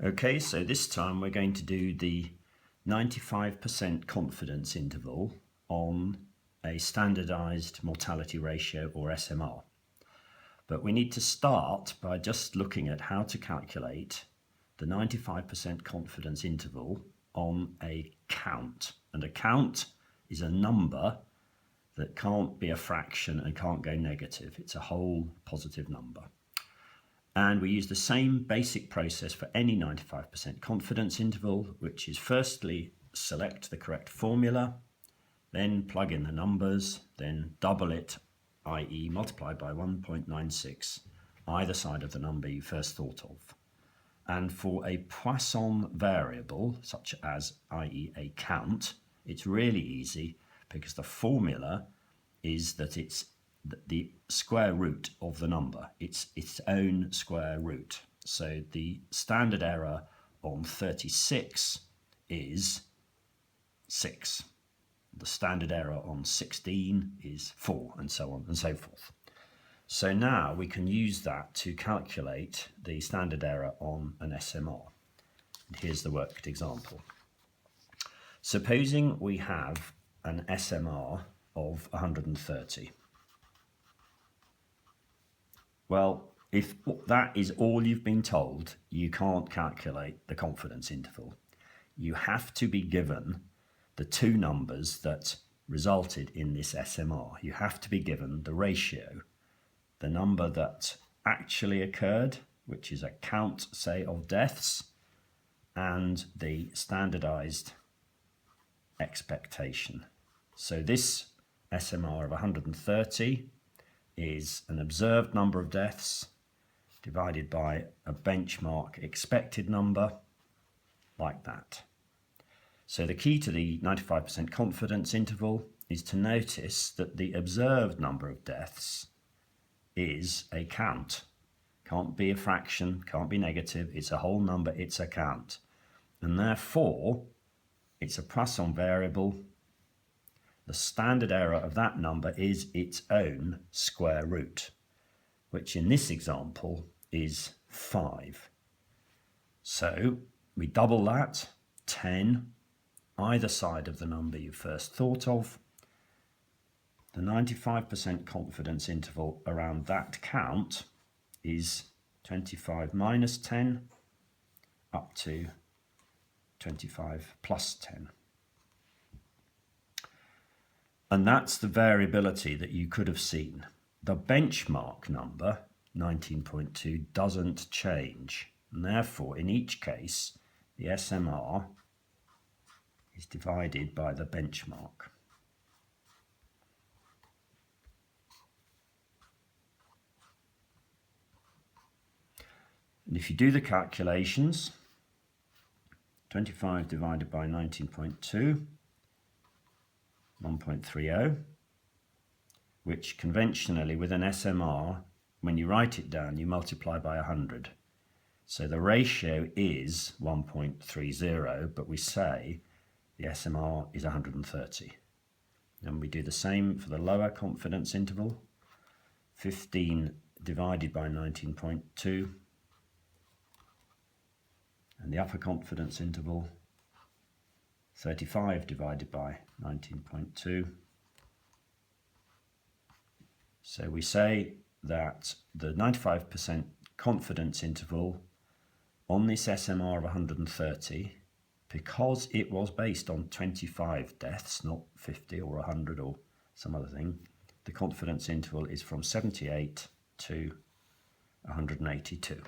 Okay, so this time we're going to do the 95% confidence interval on a standardized mortality ratio, or SMR. But we need to start by just looking at how to calculate the 95% confidence interval on a count. And a count is a number that can't be a fraction and can't go negative. It's a whole positive number. And we use the same basic process for any 95% confidence interval, which is firstly select the correct formula, then plug in the numbers, then double it, i.e. multiply by 1.96, either side of the number you first thought of. And for a Poisson variable, such as, i.e. a count, it's really easy because the formula is that it's the square root of the number. It's its own square root. So the standard error on 36 is 6. The standard error on 16 is 4, and so on and so forth. So now we can use that to calculate the standard error on an SMR. And here's the worked example. Supposing we have an SMR of 130. Well, if that is all you've been told, you can't calculate the confidence interval. You have to be given the two numbers that resulted in this SMR. You have to be given the ratio, the number that actually occurred, which is a count, say, of deaths, and the standardized expectation. So this SMR of 130 is an observed number of deaths divided by a benchmark expected number, like that. So the key to the 95% confidence interval is to notice that the observed number of deaths is a count. Can't be a fraction, can't be negative, it's a whole number, it's a count. And therefore, it's a Poisson variable. The standard error of that number is its own square root, which in this example is 5. So we double that, 10, either side of the number you first thought of. The 95% confidence interval around that count is 25 minus 10 up to 25 plus 10. And that's the variability that you could have seen. The benchmark number, 19.2, doesn't change. And therefore, in each case, the SMR is divided by the benchmark. And if you do the calculations, 25 divided by 19.2, 1.30, which conventionally with an SMR, when you write it down, you multiply by 100. So the ratio is 1.30, but we say the SMR is 130. And we do the same for the lower confidence interval, 15 divided by 19.2, and the upper confidence interval, 35 divided by 19.2. So we say that the 95% confidence interval on this SMR of 130, because it was based on 25 deaths, not 50 or 100 or some other thing, the confidence interval is from 78 to 182.